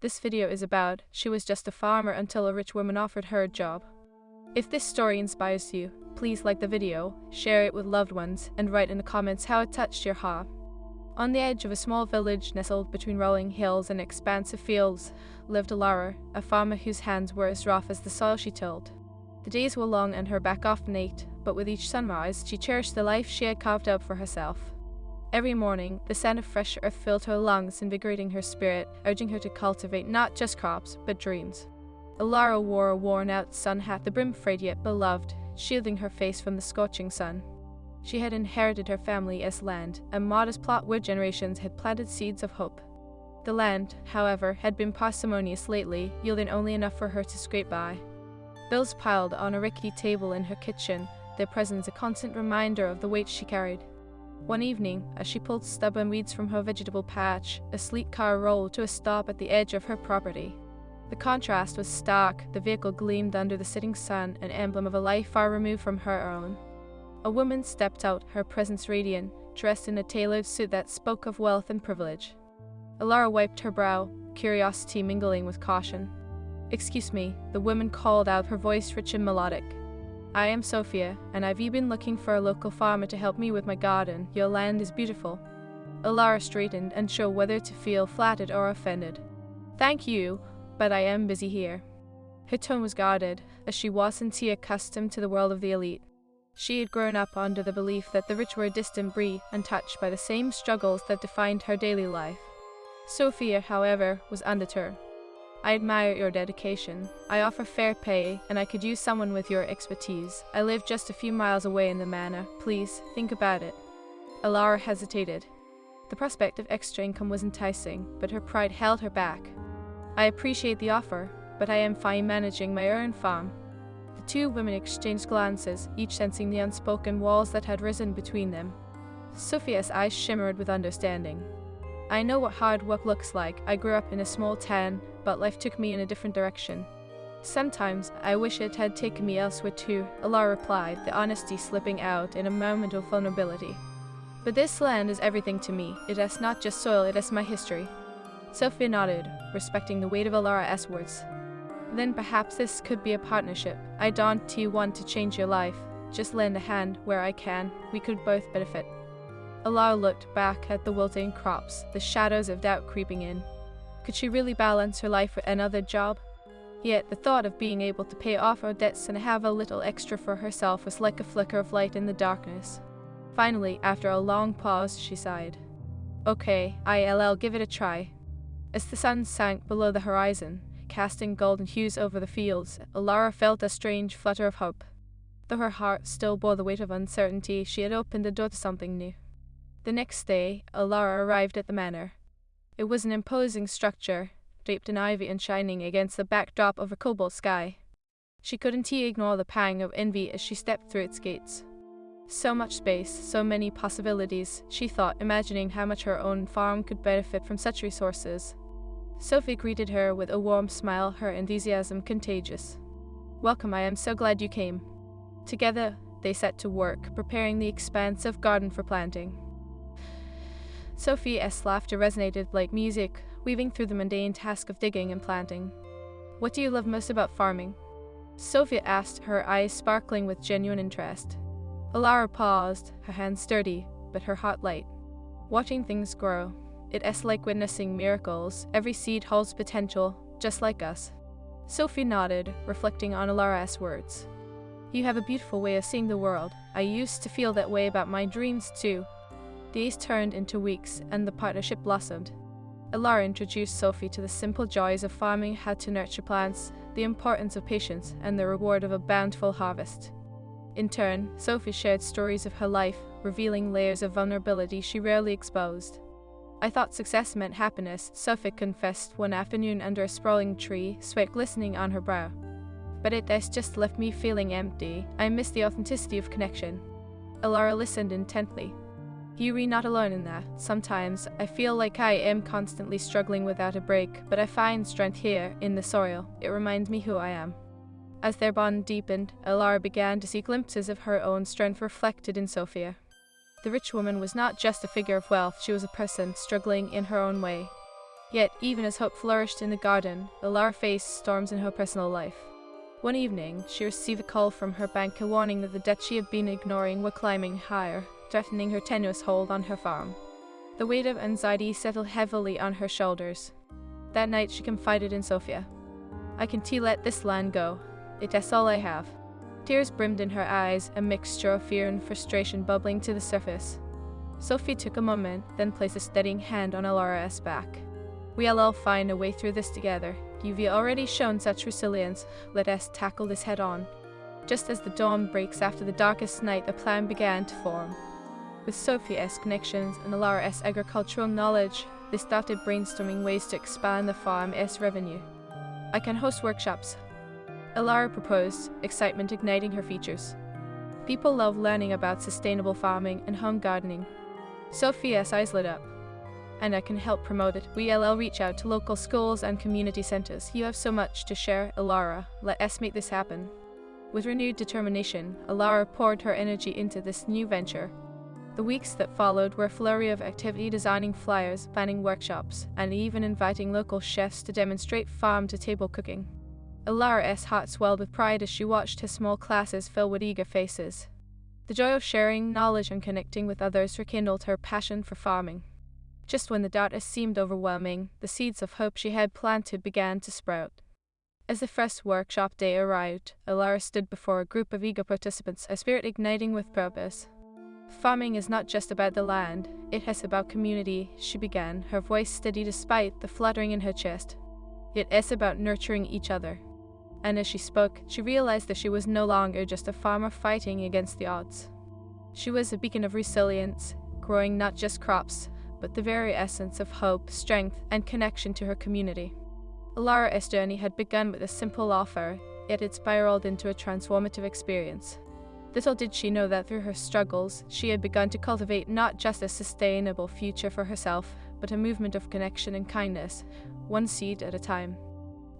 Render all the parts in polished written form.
This video is about, she was just a farmer until a rich woman offered her a job. If this story inspires you, please like the video, share it with loved ones, and write in the comments how it touched your heart. On the edge of a small village nestled between rolling hills and expansive fields lived Alara, a farmer whose hands were as rough as the soil she tilled. The days were long and her back often ached, but with each sunrise she cherished the life she had carved out for herself. Every morning, the scent of fresh earth filled her lungs, invigorating her spirit, urging her to cultivate not just crops, but dreams. Alara wore a worn-out sun hat, the brim frayed yet beloved, shielding her face from the scorching sun. She had inherited her family's land, a modest plot where generations had planted seeds of hope. The land, however, had been parsimonious lately, yielding only enough for her to scrape by. Bills piled on a rickety table in her kitchen, their presence a constant reminder of the weight she carried. One evening, as she pulled stubborn weeds from her vegetable patch, a sleek car rolled to a stop at the edge of her property. The contrast was stark. The vehicle gleamed under the setting sun, an emblem of a life far removed from her own. A woman stepped out, her presence radiant, dressed in a tailored suit that spoke of wealth and privilege. Alara wiped her brow, curiosity mingling with caution. "Excuse me," the woman called out, her voice rich and melodic. "I am Sophia, and I've been looking for a local farmer to help me with my garden. Your land is beautiful." Alara straightened, unsure whether to feel flattered or offended. "Thank you, but I am busy here." Her tone was guarded, as she wasn't accustomed to the world of the elite. She had grown up under the belief that the rich were a distant breed, untouched by the same struggles that defined her daily life. Sophia, however, was undeterred. "I admire your dedication. I offer fair pay, and I could use someone with your expertise. I live just a few miles away in the manor. Please, think about it." Alara hesitated. The prospect of extra income was enticing, but her pride held her back. "I appreciate the offer, but I am fine managing my own farm." The two women exchanged glances, each sensing the unspoken walls that had risen between them. Sophia's eyes shimmered with understanding. "I know what hard work looks like. I grew up in a small town, but life took me in a different direction. Sometimes I wish it had taken me elsewhere too," Alara replied, the honesty slipping out in a moment of vulnerability. "But this land is everything to me. It is not just soil, it is my history." Sophia nodded, respecting the weight of Alara's words. "Then perhaps this could be a partnership. I don't want to change your life. Just lend a hand where I can. We could both benefit." Alara looked back at the wilting crops, the shadows of doubt creeping in. Could she really balance her life with another job? Yet the thought of being able to pay off her debts and have a little extra for herself was like a flicker of light in the darkness. Finally, after a long pause, she sighed. "Okay, I'll give it a try." As the sun sank below the horizon, casting golden hues over the fields, Alara felt a strange flutter of hope. Though her heart still bore the weight of uncertainty, she had opened the door to something new. The next day, Alara arrived at the manor. It was an imposing structure, draped in ivy and shining against the backdrop of a cobalt sky. She couldn't ignore the pang of envy as she stepped through its gates. So much space, so many possibilities, she thought, imagining how much her own farm could benefit from such resources. Sophie greeted her with a warm smile, her enthusiasm contagious. "Welcome, I am so glad you came." Together, they set to work, preparing the expansive garden for planting. Sophie's laughter resonated like music, weaving through the mundane task of digging and planting. "What do you love most about farming?" Sophia asked, her eyes sparkling with genuine interest. Alara paused, her hands sturdy, but her heart light. "Watching things grow. It is like witnessing miracles. Every seed holds potential, just like us." Sophie nodded, reflecting on Alara's words. "You have a beautiful way of seeing the world. I used to feel that way about my dreams too." Days turned into weeks, and the partnership blossomed. Alara introduced Sophie to the simple joys of farming, how to nurture plants, the importance of patience, and the reward of a bountiful harvest. In turn, Sophie shared stories of her life, revealing layers of vulnerability she rarely exposed. "I thought success meant happiness," Sophie confessed one afternoon under a sprawling tree, sweat glistening on her brow. "But it has just left me feeling empty. I miss the authenticity of connection." Alara listened intently. "You're not alone in that. Sometimes I feel like I am constantly struggling without a break, but I find strength here, in the soil. It reminds me who I am." As their bond deepened, Alara began to see glimpses of her own strength reflected in Sophia. The rich woman was not just a figure of wealth, she was a person struggling in her own way. Yet, even as hope flourished in the garden, Alara faced storms in her personal life. One evening, she received a call from her banker warning that the debts she had been ignoring were climbing higher, threatening her tenuous hold on her farm. The weight of anxiety settled heavily on her shoulders. That night, she confided in Sophia. "I can't let this land go. It's all I have." Tears brimmed in her eyes, a mixture of fear and frustration bubbling to the surface. Sophie took a moment, then placed a steadying hand on Alara's back. "We'll all find a way through this together. You've already shown such resilience. Let us tackle this head on." Just as the dawn breaks after the darkest night, a plan began to form. With Sophie's connections and Alara's agricultural knowledge, they started brainstorming ways to expand the farm's revenue. "I can host workshops," Alara proposed, excitement igniting her features. "People love learning about sustainable farming and home gardening." Sophia's eyes lit up. "And I can help promote it. We'll reach out to local schools and community centers. You have so much to share, Alara. Let us make this happen." With renewed determination, Alara poured her energy into this new venture. The weeks that followed were a flurry of activity, designing flyers, planning workshops, and even inviting local chefs to demonstrate farm-to-table cooking. Alara's heart swelled with pride as she watched her small classes fill with eager faces. The joy of sharing knowledge and connecting with others rekindled her passion for farming. Just when the darkness seemed overwhelming, the seeds of hope she had planted began to sprout. As the first workshop day arrived, Alara stood before a group of eager participants, a spirit igniting with purpose. "Farming is not just about the land, it is about community," she began, her voice steady despite the fluttering in her chest. "It is about nurturing each other." And as she spoke, she realized that she was no longer just a farmer fighting against the odds. She was a beacon of resilience, growing not just crops, but the very essence of hope, strength, and connection to her community. Alara's journey had begun with a simple offer, yet it spiraled into a transformative experience. Little did she know that through her struggles, she had begun to cultivate not just a sustainable future for herself, but a movement of connection and kindness, one seed at a time.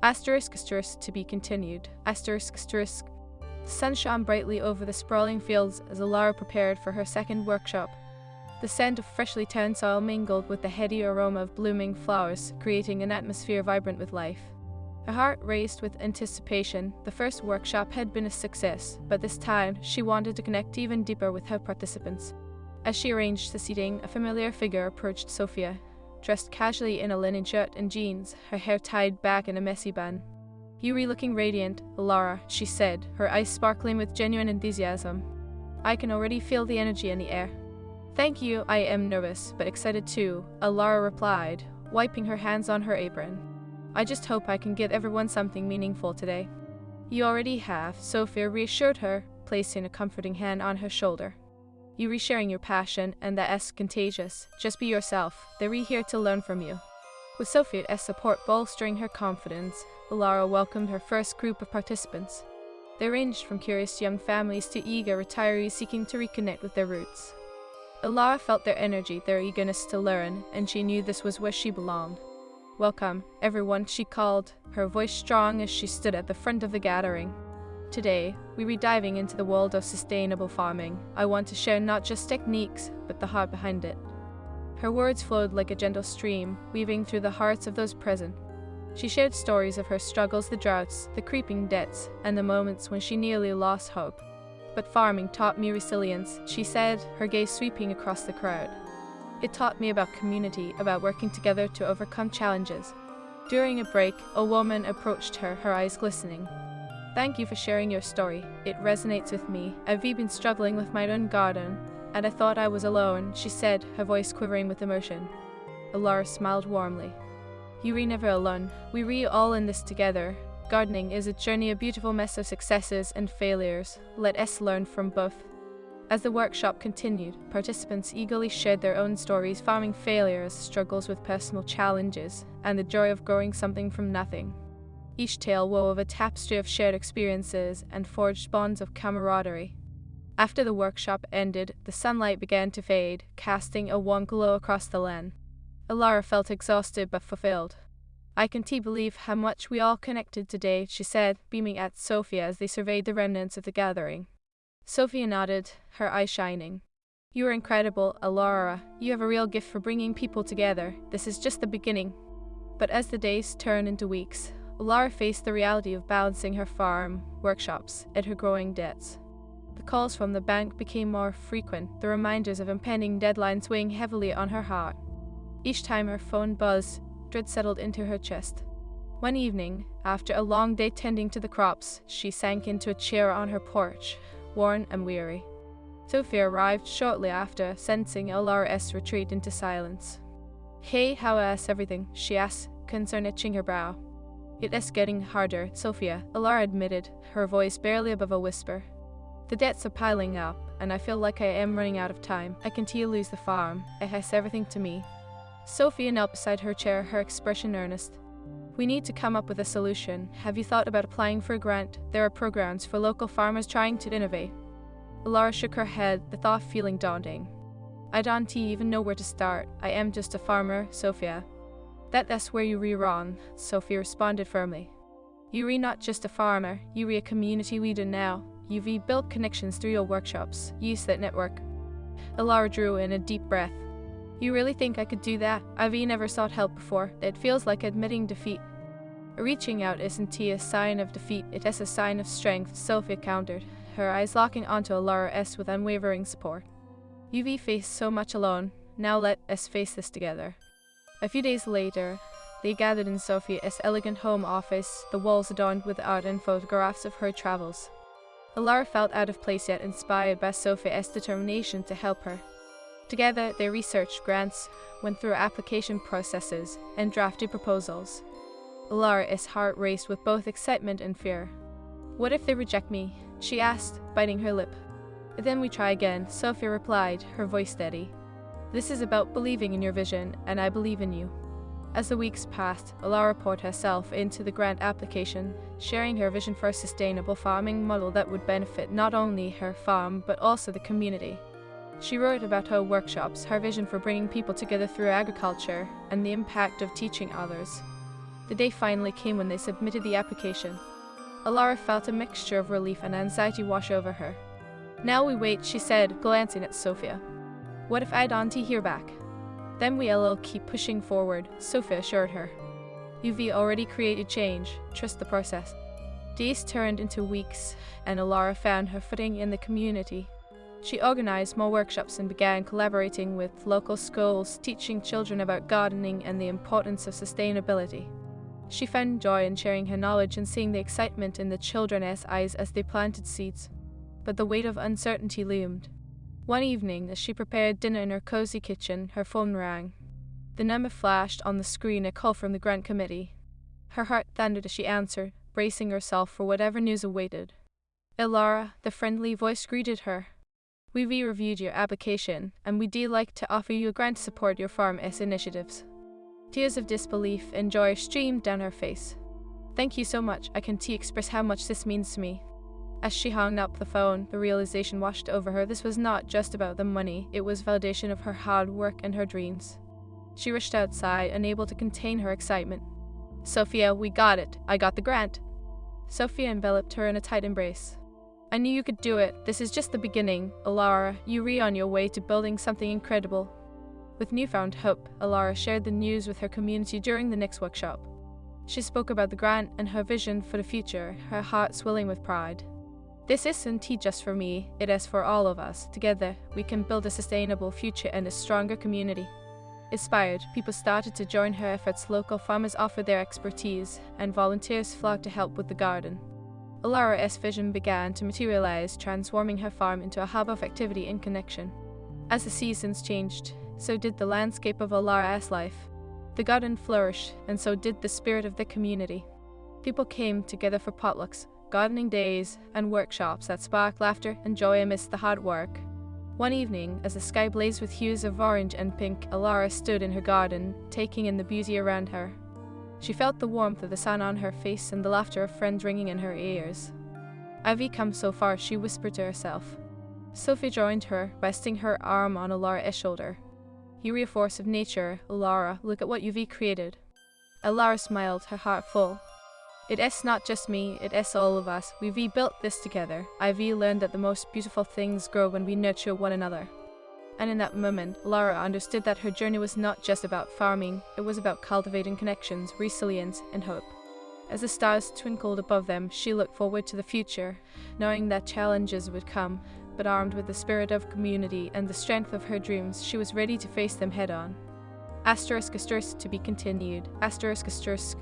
Asterisk to be continued. Asterisk. The sun shone brightly over the sprawling fields as Alara prepared for her second workshop. The scent of freshly turned soil mingled with the heady aroma of blooming flowers, creating an atmosphere vibrant with life. Her heart raced with anticipation. The first workshop had been a success, but this time she wanted to connect even deeper with her participants. As she arranged the seating, a familiar figure approached Sophia, dressed casually in a linen shirt and jeans, her hair tied back in a messy bun. "You're looking radiant, Alara," she said, her eyes sparkling with genuine enthusiasm. "I can already feel the energy in the air." "Thank you, I am nervous, but excited too," Alara replied, wiping her hands on her apron. "I just hope I can give everyone something meaningful today." "You already have," Sophia reassured her, placing a comforting hand on her shoulder. "You're resharing your passion, and that is contagious. Just be yourself. They're here to learn from you." With Sophia's support bolstering her confidence, Alara welcomed her first group of participants. They ranged from curious young families to eager retirees seeking to reconnect with their roots. Alara felt their energy, their eagerness to learn, and she knew this was where she belonged. "Welcome, everyone," she called, her voice strong as she stood at the front of the gathering. "Today, we're diving into the world of sustainable farming. I want to share not just techniques, but the heart behind it." Her words flowed like a gentle stream, weaving through the hearts of those present. She shared stories of her struggles, the droughts, the creeping debts, and the moments when she nearly lost hope. "But farming taught me resilience," she said, her gaze sweeping across the crowd. "It taught me about community, about working together to overcome challenges." During a break, a woman approached her, her eyes glistening. "Thank you for sharing your story. It resonates with me. I've been struggling with my own garden, and I thought I was alone," she said, her voice quivering with emotion. Alara smiled warmly. "You're never alone. We're all in this together. Gardening is a journey, a beautiful mess of successes and failures. Let us learn from both." As the workshop continued, participants eagerly shared their own stories, farming failures, struggles with personal challenges, and the joy of growing something from nothing. Each tale wove a tapestry of shared experiences and forged bonds of camaraderie. After the workshop ended, the sunlight began to fade, casting a warm glow across the land. Alara felt exhausted but fulfilled. "I can't believe how much we all connected today," she said, beaming at Sophia as they surveyed the remnants of the gathering. Sophia nodded, her eyes shining. "You are incredible, Alara. You have a real gift for bringing people together. This is just the beginning." But as the days turned into weeks, Laura faced the reality of balancing her farm, workshops, and her growing debts. The calls from the bank became more frequent, the reminders of impending deadlines weighing heavily on her heart. Each time her phone buzzed, dread settled into her chest. One evening, after a long day tending to the crops, she sank into a chair on her porch, worn and weary. Sophia arrived shortly after, sensing Laura's retreat into silence. "Hey, how is everything?" she asked, concern itching her brow. "It is getting harder, Sophia," Laura admitted, her voice barely above a whisper. "The debts are piling up, and I feel like I am running out of time. I continue to lose the farm. It has everything to me." Sophia knelt beside her chair, her expression earnest. "We need to come up with a solution. Have you thought about applying for a grant? There are programs for local farmers trying to innovate." Laura shook her head, the thought feeling daunting. "I don't even know where to start. I am just a farmer, Sophia." That's where you re wrong," Sophia responded firmly. "You re not just a farmer, you re a community leader now. You've built connections through your workshops. Use that network." Laura drew in a deep breath. "You really think I could do that? I've never sought help before. It feels like admitting defeat." "Reaching out isn't a sign of defeat, it is a sign of strength," Sophia countered, her eyes locking onto Laura's with unwavering support. "You've faced so much alone. Now let us face this together." A few days later, they gathered in Sophia's elegant home office, the walls adorned with art and photographs of her travels. Laura felt out of place yet inspired by Sophia's determination to help her. Together, they researched grants, went through application processes, and drafted proposals. Laura's heart raced with both excitement and fear. "What if they reject me?" she asked, biting her lip. "Then we try again," Sophia replied, her voice steady. "This is about believing in your vision, and I believe in you." As the weeks passed, Laura poured herself into the grant application, sharing her vision for a sustainable farming model that would benefit not only her farm but also the community. She wrote about her workshops, her vision for bringing people together through agriculture, and the impact of teaching others. The day finally came when they submitted the application. Laura felt a mixture of relief and anxiety wash over her. "Now we wait," she said, glancing at Sophia. "What if I don't hear back?" "Then we'll keep pushing forward," Sophia assured her. "You've already created change. Trust the process." Days turned into weeks, and Laura found her footing in the community. She organized more workshops and began collaborating with local schools, teaching children about gardening and the importance of sustainability. She found joy in sharing her knowledge and seeing the excitement in the children's eyes as they planted seeds. But the weight of uncertainty loomed. One evening, as she prepared dinner in her cozy kitchen, her phone rang. The number flashed on the screen, a call from the grant committee. Her heart thundered as she answered, bracing herself for whatever news awaited. "Laura," the friendly voice greeted her. "We've reviewed your application, and we'd like to offer you a grant to support your farm's initiatives." Tears of disbelief and joy streamed down her face. "Thank you so much. I can't express how much this means to me." As she hung up the phone, the realization washed over her. This was not just about the money, it was validation of her hard work and her dreams. She rushed outside, unable to contain her excitement. "Sophia, we got it. I got the grant." Sophia enveloped her in a tight embrace. "I knew you could do it. This is just the beginning. Laura, you're on your way to building something incredible." With newfound hope, Laura shared the news with her community during the next workshop. She spoke about the grant and her vision for the future, her heart swelling with pride. "This isn't just for me, it is for all of us. Together, we can build a sustainable future and a stronger community." Inspired, people started to join her efforts. Local farmers offered their expertise, and volunteers flocked to help with the garden. Laura's vision began to materialize, transforming her farm into a hub of activity and connection. As the seasons changed, so did the landscape of Laura's life. The garden flourished, and so did the spirit of the community. People came together for potlucks, gardening days, and workshops that sparked laughter and joy amidst the hard work. One evening, as the sky blazed with hues of orange and pink, Laura stood in her garden, taking in the beauty around her. She felt the warmth of the sun on her face and the laughter of friends ringing in her ears. "I've come so far," she whispered to herself. Sophie joined her, resting her arm on Laura's shoulder. "You're a force of nature, Laura. Look at what you've created." Laura smiled, her heart full. "It is not just me, it is all of us. We've built this together. I've learned that the most beautiful things grow when we nurture one another." And in that moment, Lara understood that her journey was not just about farming, it was about cultivating connections, resilience, and hope. As the stars twinkled above them, she looked forward to the future, knowing that challenges would come, but armed with the spirit of community and the strength of her dreams, she was ready to face them head-on. Asterisk to be continued. Asterisk.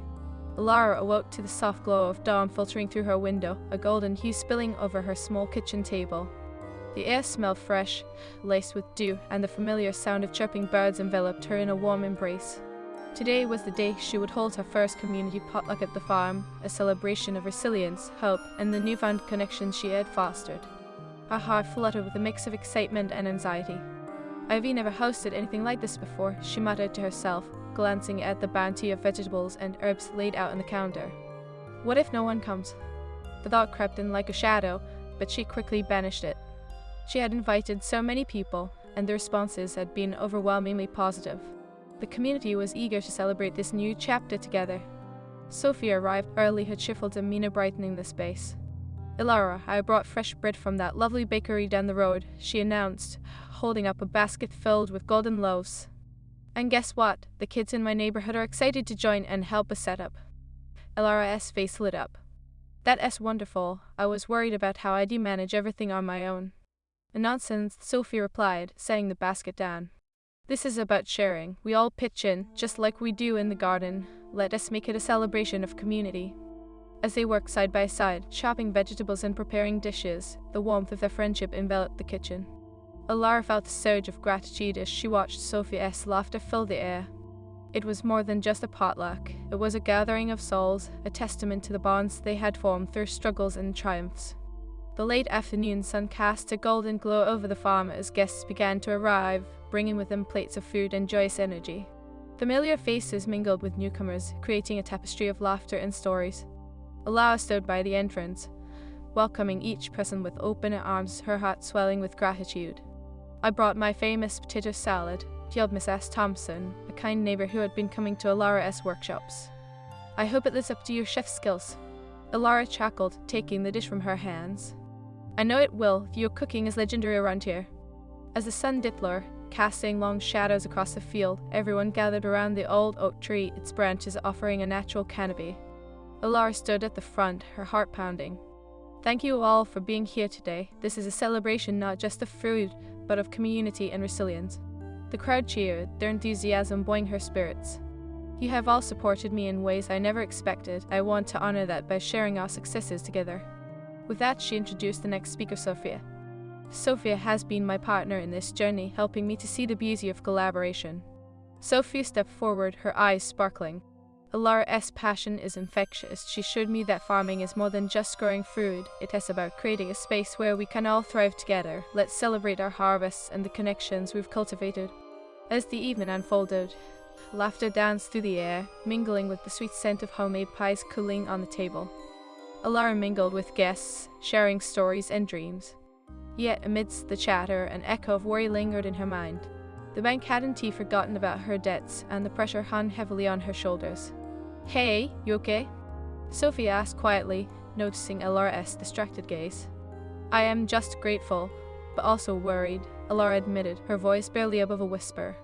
Lara awoke to the soft glow of dawn filtering through her window, a golden hue spilling over her small kitchen table. The air smelled fresh, laced with dew, and the familiar sound of chirping birds enveloped her in a warm embrace. Today was the day she would hold her first community potluck at the farm, a celebration of resilience, hope, and the newfound connection she had fostered. Her heart fluttered with a mix of excitement and anxiety. "I've never hosted anything like this before," she muttered to herself, glancing at the bounty of vegetables and herbs laid out on the counter. What if no one comes? The thought crept in like a shadow, but she quickly banished it. She had invited so many people, and the responses had been overwhelmingly positive. The community was eager to celebrate this new chapter together. Sophie arrived early, her cheerful demeanor brightening the space. "Ilara, I brought fresh bread from that lovely bakery down the road," she announced, holding up a basket filled with golden loaves. "And guess what? The kids in my neighborhood are excited to join and help us set up." Ilara's face lit up. "That's wonderful. I was worried about how I'd manage everything on my own." "Nonsense," Sophie replied, setting the basket down. "This is about sharing. We all pitch in, just like we do in the garden. Let us make it a celebration of community." As they worked side by side, chopping vegetables and preparing dishes, the warmth of their friendship enveloped the kitchen. Ilara felt a surge of gratitude as she watched Sophie's laughter fill the air. It was more than just a potluck. It was a gathering of souls, a testament to the bonds they had formed through struggles and triumphs. The late afternoon sun cast a golden glow over the farm as guests began to arrive, bringing with them plates of food and joyous energy. Familiar faces mingled with newcomers, creating a tapestry of laughter and stories. Ilara stood by the entrance, welcoming each person with open arms, her heart swelling with gratitude. "I brought my famous potato salad," yelled Mrs. Thompson, a kind neighbor who had been coming to Ilara's workshops. "I hope it lives up to your chef's skills." Ilara chuckled, taking the dish from her hands. "I know it will. Your cooking is legendary around here." As the sun dipped lower, casting long shadows across the field, everyone gathered around the old oak tree, its branches offering a natural canopy. Ilara stood at the front, her heart pounding. "Thank you all for being here today. This is a celebration not just of food, but of community and resilience." The crowd cheered, their enthusiasm buoying her spirits. "You have all supported me in ways I never expected. I want to honor that by sharing our successes together." With that, she introduced the next speaker, Sophia. "Sophia has been my partner in this journey, helping me to see the beauty of collaboration." Sophia stepped forward, her eyes sparkling. Ilara's passion is infectious. She showed me that farming is more than just growing food. It is about creating a space where we can all thrive together. Let's celebrate our harvests and the connections we've cultivated. As the evening unfolded, laughter danced through the air, mingling with the sweet scent of homemade pies cooling on the table. Ilara mingled with guests, sharing stories and dreams. Yet amidst the chatter, an echo of worry lingered in her mind. The bank hadn't forgotten about her debts, and the pressure hung heavily on her shoulders. "Hey, you okay?" Sophie asked quietly, noticing Ilara's distracted gaze. "I am just grateful, but also worried," Ilara admitted, her voice barely above a whisper.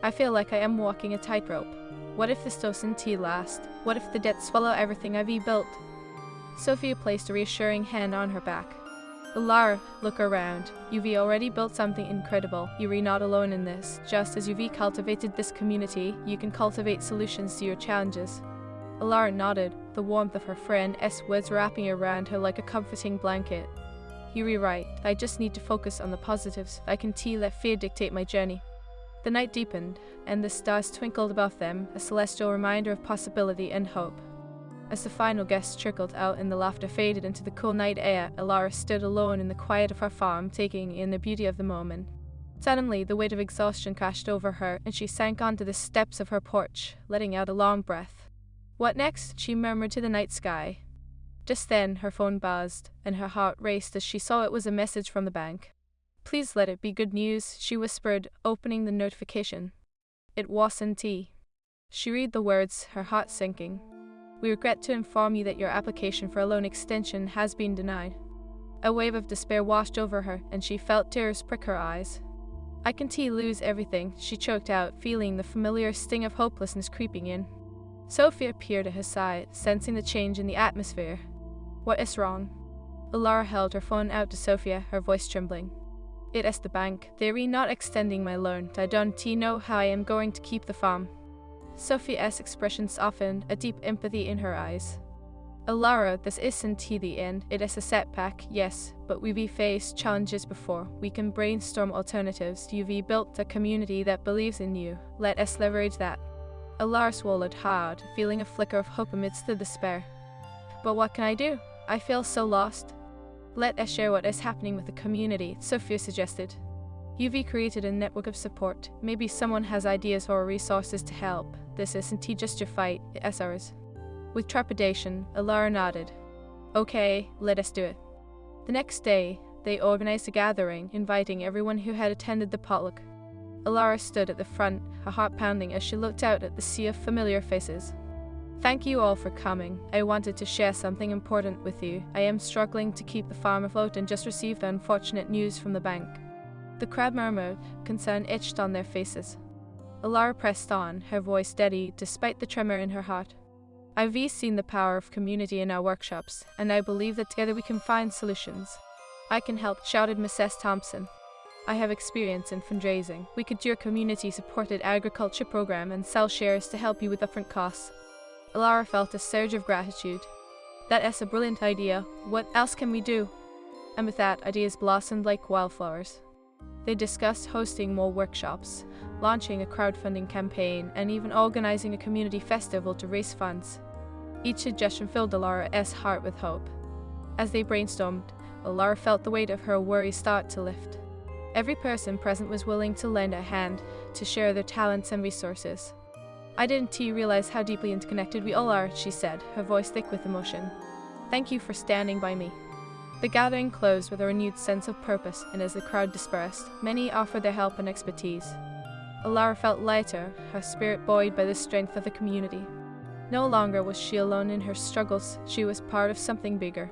"I feel like I am walking a tightrope. What if this doesn't last? What if the debts swallow everything I've built?" Sophia placed a reassuring hand on her back. "Ilara, look around. You've already built something incredible. You're not alone in this. Just as you've cultivated this community, you can cultivate solutions to your challenges." Ilara nodded, the warmth of her friend's words wrapping around her like a comforting blanket. "You're right. I just need to focus on the positives. I can let fear dictate my journey." The night deepened, and the stars twinkled above them, a celestial reminder of possibility and hope. As the final guests trickled out and the laughter faded into the cool night air, Ilara stood alone in the quiet of her farm, taking in the beauty of the moment. Suddenly, the weight of exhaustion crashed over her, and she sank onto the steps of her porch, letting out a long breath. "What next?" she murmured to the night sky. Just then, her phone buzzed, and her heart raced as she saw it was a message from the bank. "Please let it be good news," she whispered, opening the notification. It wasn't. She read the words, her heart sinking. "We regret to inform you that your application for a loan extension has been denied." A wave of despair washed over her, and she felt tears prick her eyes. I can lose everything, she choked out, feeling the familiar sting of hopelessness creeping in. Sophia appeared at her side, sensing the change in the atmosphere. What is wrong? Alara held her phone out to Sophia, her voice trembling. It is the bank. They're not extending my loan. I don't know how I am going to keep the farm. Sophia's expression softened, a deep empathy in her eyes. Alara, this isn't the end. It is a setback, yes, but we've faced challenges before. We can brainstorm alternatives. You've built a community that believes in you. Let us leverage that. Alara swallowed hard, feeling a flicker of hope amidst the despair. But what can I do? I feel so lost. Let us share what is happening with the community, Sophia suggested. You've created a network of support. Maybe someone has ideas or resources to help. This isn't just your fight, it's ours. With trepidation, Alara nodded. Okay, let us do it. The next day, they organized a gathering, inviting everyone who had attended the potluck. Alara stood at the front, her heart pounding as she looked out at the sea of familiar faces. Thank you all for coming. I wanted to share something important with you. I am struggling to keep the farm afloat and just received the unfortunate news from the bank. The crowd murmured, concern etched on their faces. Alara pressed on, her voice steady despite the tremor in her heart. I've seen the power of community in our workshops, and I believe that together we can find solutions. I can help, shouted Mrs. Thompson. I have experience in fundraising. We could do a community-supported agriculture program and sell shares to help you with upfront costs. Alara felt a surge of gratitude. That is a brilliant idea. What else can we do? And with that, ideas blossomed like wildflowers. They discussed hosting more workshops, launching a crowdfunding campaign, and even organizing a community festival to raise funds. Each suggestion filled Alara's heart with hope. As they brainstormed, Alara felt the weight of her worries start to lift. Every person present was willing to lend a hand, to share their talents and resources. I didn't realize how deeply interconnected we all are, she said, her voice thick with emotion. Thank you for standing by me. The gathering closed with a renewed sense of purpose, and as the crowd dispersed, many offered their help and expertise. Alara felt lighter, her spirit buoyed by the strength of the community. No longer was she alone in her struggles, she was part of something bigger.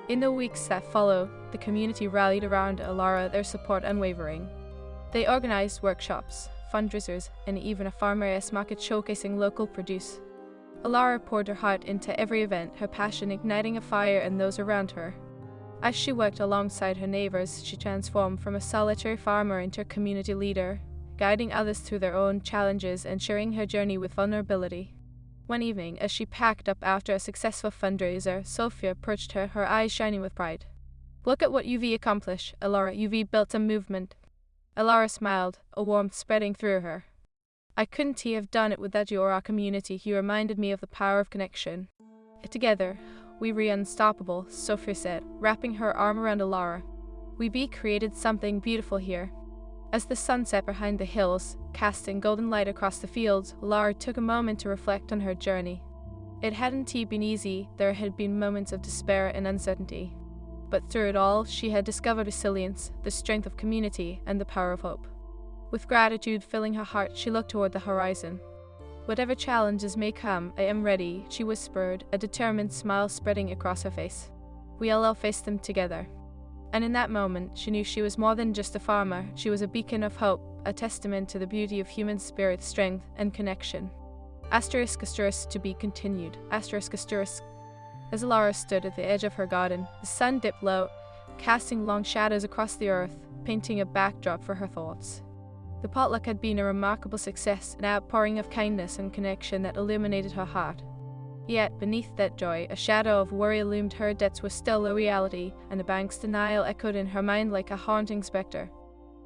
In the weeks that followed, the community rallied around Alara, their support unwavering. They organized workshops, fundraisers, and even a farmers market showcasing local produce. Alara poured her heart into every event, her passion igniting a fire in those around her. As she worked alongside her neighbors, she transformed from a solitary farmer into a community leader, guiding others through their own challenges and sharing her journey with vulnerability. One evening, as she packed up after a successful fundraiser, Sophia approached her, her eyes shining with pride. Look at what you've accomplished, Alara. You've built a movement. Alara smiled, a warmth spreading through her. I couldn't have done it without you or our community. You reminded me of the power of connection. Together, we were unstoppable, Sophia said, wrapping her arm around Alara. We created something beautiful here. As the sun set behind the hills, casting golden light across the fields, Alara took a moment to reflect on her journey. It hadn't been easy, there had been moments of despair and uncertainty. But through it all, she had discovered resilience, the strength of community, and the power of hope. With gratitude filling her heart, she looked toward the horizon. Whatever challenges may come, I am ready, she whispered, a determined smile spreading across her face. We'll all face them together. And in that moment, she knew she was more than just a farmer. She was a beacon of hope, a testament to the beauty of human spirit, strength, and connection. Asterisk to be continued. Asterisk. As Alara stood at the edge of her garden, the sun dipped low, casting long shadows across the earth, painting a backdrop for her thoughts. The potluck had been a remarkable success, an outpouring of kindness and connection that illuminated her heart. Yet, beneath that joy, a shadow of worry loomed. Her debts were still a reality, and the bank's denial echoed in her mind like a haunting specter.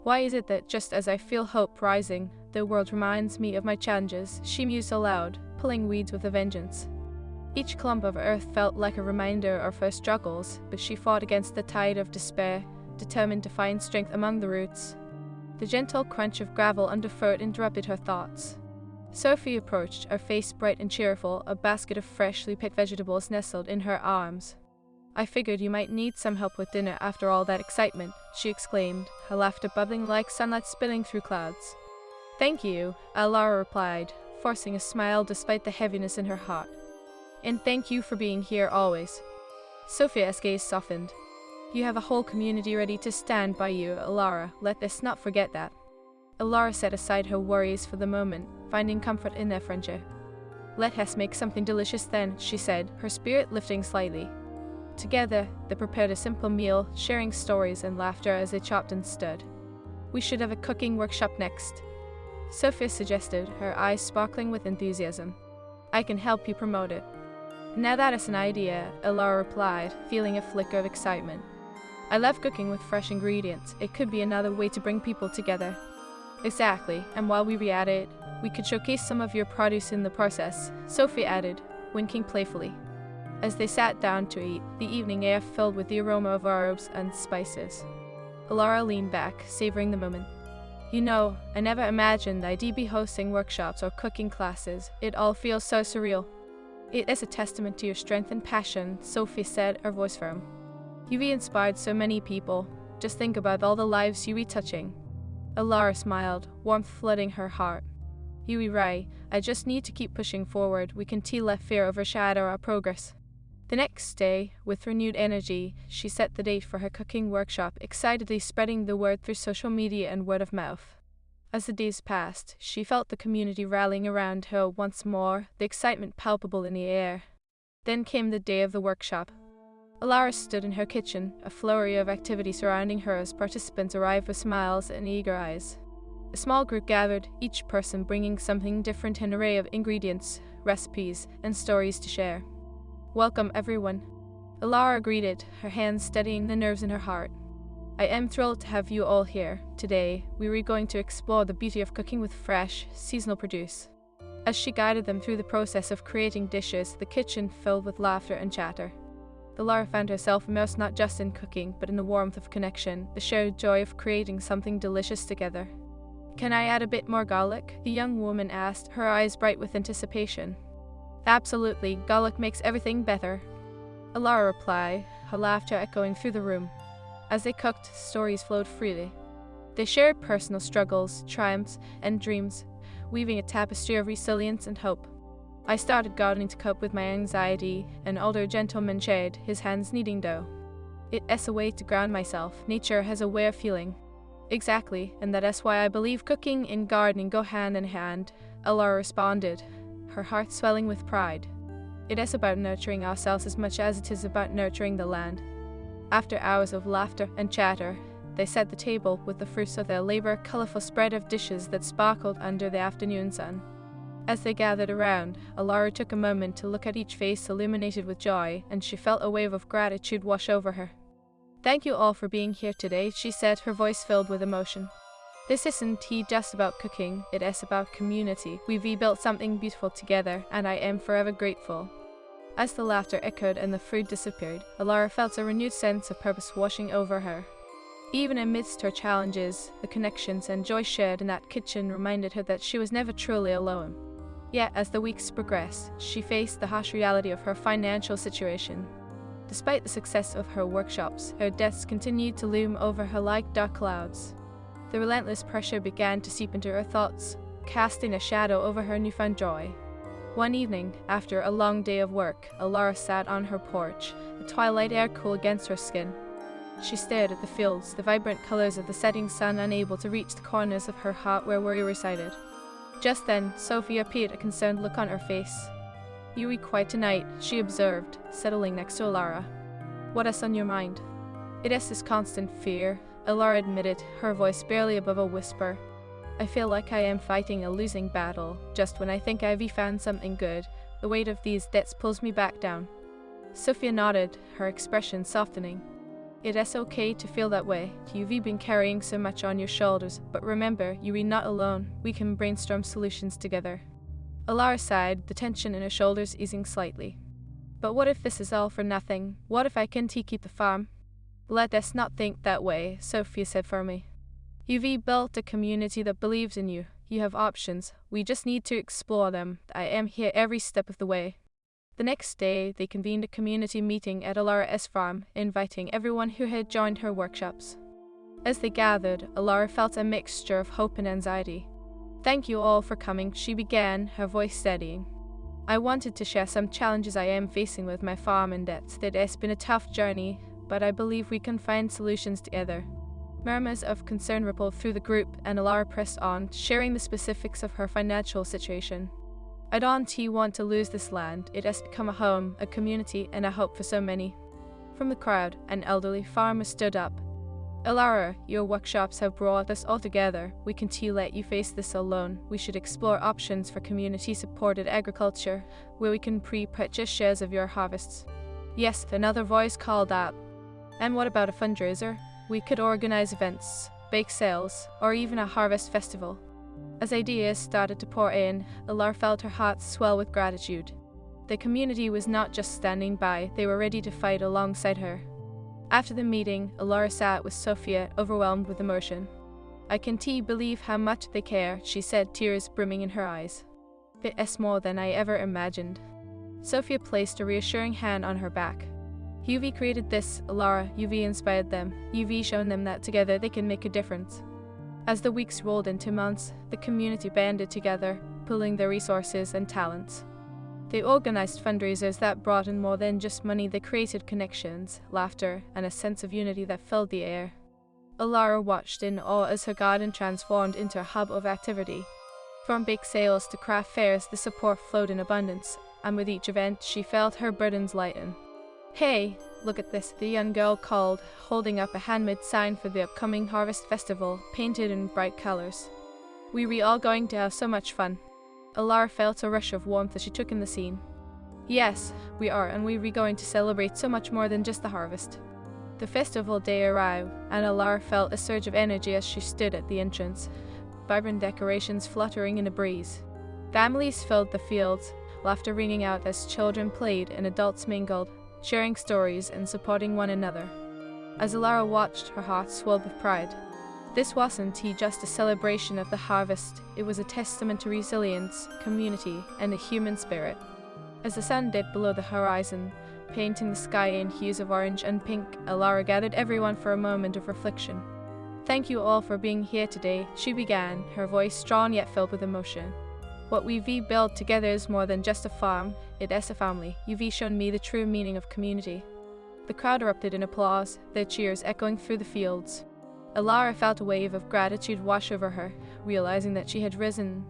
Why is it that just as I feel hope rising, the world reminds me of my challenges? She mused aloud, pulling weeds with a vengeance. Each clump of earth felt like a reminder of her struggles, but she fought against the tide of despair, determined to find strength among the roots. The gentle crunch of gravel underfoot interrupted her thoughts. Sophie approached, her face bright and cheerful, a basket of freshly picked vegetables nestled in her arms. I figured you might need some help with dinner after all that excitement, she exclaimed, her laughter bubbling like sunlight spilling through clouds. Thank you, Alara replied, forcing a smile despite the heaviness in her heart. And thank you for being here always. Sophia's gaze softened. You have a whole community ready to stand by you, Alara. Let us not forget that. Alara set aside her worries for the moment, finding comfort in their friendship. "Let us make something delicious then," she said, her spirit lifting slightly. Together, they prepared a simple meal, sharing stories and laughter as they chopped and stirred. "We should have a cooking workshop next," Sophia suggested, her eyes sparkling with enthusiasm. "I can help you promote it." "Now that is an idea," Alara replied, feeling a flicker of excitement. "I love cooking with fresh ingredients. It could be another way to bring people together." "Exactly, and while we were at it, we could showcase some of your produce in the process," Sophie added, winking playfully. As they sat down to eat, the evening air filled with the aroma of herbs and spices. Alara leaned back, savoring the moment. "You know, I never imagined I'd be hosting workshops or cooking classes. It all feels so surreal." "It is a testament to your strength and passion," Sophie said, her voice firm. "You've inspired so many people. Just think about all the lives you're touching." Alara smiled, warmth flooding her heart. "You're right. I just need to keep pushing forward. We can't let fear overshadow our progress." The next day, with renewed energy, she set the date for her cooking workshop, excitedly spreading the word through social media and word of mouth. As the days passed, she felt the community rallying around her once more, the excitement palpable in the air. Then came the day of the workshop. Alara stood in her kitchen, a flurry of activity surrounding her as participants arrived with smiles and eager eyes. A small group gathered, each person bringing something different, an array of ingredients, recipes, and stories to share. "Welcome, everyone," Alara greeted, her hands steadying the nerves in her heart. "I am thrilled to have you all here. Today, we are going to explore the beauty of cooking with fresh, seasonal produce." As she guided them through the process of creating dishes, the kitchen filled with laughter and chatter. Alara found herself immersed not just in cooking, but in the warmth of connection, the shared joy of creating something delicious together. "Can I add a bit more garlic?" the young woman asked, her eyes bright with anticipation. "Absolutely, garlic makes everything better," Alara replied, her laughter echoing through the room. As they cooked, stories flowed freely. They shared personal struggles, triumphs, and dreams, weaving a tapestry of resilience and hope. "I started gardening to cope with my anxiety," an older gentleman shared, his hands kneading dough. "It is a way to ground myself. Nature has a way of healing." "Exactly, and that is why I believe cooking and gardening go hand in hand," Alara responded, her heart swelling with pride. "It is about nurturing ourselves as much as it is about nurturing the land." After hours of laughter and chatter, they set the table with the fruits of their labor, a colorful spread of dishes that sparkled under the afternoon sun. As they gathered around, Alara took a moment to look at each face illuminated with joy, and she felt a wave of gratitude wash over her. "Thank you all for being here today," she said, her voice filled with emotion. "This isn't just about cooking, it is about community. We've rebuilt something beautiful together, and I am forever grateful." As the laughter echoed and the food disappeared, Alara felt a renewed sense of purpose washing over her. Even amidst her challenges, the connections and joy shared in that kitchen reminded her that she was never truly alone. Yet, as the weeks progressed, she faced the harsh reality of her financial situation. Despite the success of her workshops, her debts continued to loom over her like dark clouds. The relentless pressure began to seep into her thoughts, casting a shadow over her newfound joy. One evening, after a long day of work, Alara sat on her porch, the twilight air cool against her skin. She stared at the fields, the vibrant colors of the setting sun, unable to reach the corners of her heart where worry resided. Just then, Sophie appeared, a concerned look on her face. "You eat quiet tonight," she observed, settling next to Alara. "What is on your mind?" "It is this constant fear," Alara admitted, her voice barely above a whisper. "I feel like I am fighting a losing battle. Just when I think I've found something good, the weight of these debts pulls me back down." Sophia nodded, her expression softening. "It is okay to feel that way. You've been carrying so much on your shoulders, but remember, you're not alone. We can brainstorm solutions together." Alara sighed, the tension in her shoulders easing slightly. "But what if this is all for nothing? What if I can't keep the farm?" "Let us not think that way," Sophia said firmly. "You've built a community that believes in you. You have options. We just need to explore them. I am here every step of the way." The next day, they convened a community meeting at Alara's farm, inviting everyone who had joined her workshops. As they gathered, Alara felt a mixture of hope and anxiety. "Thank you all for coming," she began, her voice steadying. "I wanted to share some challenges I am facing with my farm and debts. It has been a tough journey, but I believe we can find solutions together." Murmurs of concern rippled through the group, and Alara pressed on, sharing the specifics of her financial situation. "I don't want to lose this land. It has become a home, a community, and a hope for so many." From the crowd, an elderly farmer stood up. "Alara, your workshops have brought us all together. We can't let you face this alone. We should explore options for community-supported agriculture, where we can pre-purchase shares of your harvests." "Yes," another voice called out. "And what about a fundraiser? We could organize events, bake sales, or even a harvest festival." As ideas started to pour in, Alara felt her heart swell with gratitude. The community was not just standing by, they were ready to fight alongside her. After the meeting, Alara sat with Sophia, overwhelmed with emotion. "I can't believe how much they care," she said, tears brimming in her eyes. "It's more than I ever imagined." Sophia placed a reassuring hand on her back. "You've created this, Alara. You've inspired them. You've shown them that together they can make a difference." As the weeks rolled into months, the community banded together, pooling their resources and talents. They organized fundraisers that brought in more than just money. They created connections, laughter, and a sense of unity that filled the air. Alara watched in awe as her garden transformed into a hub of activity. From bake sales to craft fairs, the support flowed in abundance, and with each event, she felt her burdens lighten. "Hey, look at this," the young girl called, holding up a handmade sign for the upcoming harvest festival, painted in bright colors. "We all going to have so much fun." Alara felt a rush of warmth as she took in the scene. "Yes, we are, and we're going to celebrate so much more than just the harvest." The festival day arrived, and Alara felt a surge of energy as she stood at the entrance, vibrant decorations fluttering in a breeze. Families filled the fields, laughter ringing out as children played and adults mingled, sharing stories and supporting one another. As Alara watched, her heart swelled with pride. This wasn't just a celebration of the harvest, it was a testament to resilience, community, and the human spirit. As the sun dipped below the horizon, painting the sky in hues of orange and pink, Alara gathered everyone for a moment of reflection. "Thank you all for being here today," she began, her voice strong yet filled with emotion. "What we've built together is more than just a farm, it is a family. You've shown me the true meaning of community." The crowd erupted in applause, their cheers echoing through the fields. Alara felt a wave of gratitude wash over her, realizing that she had risen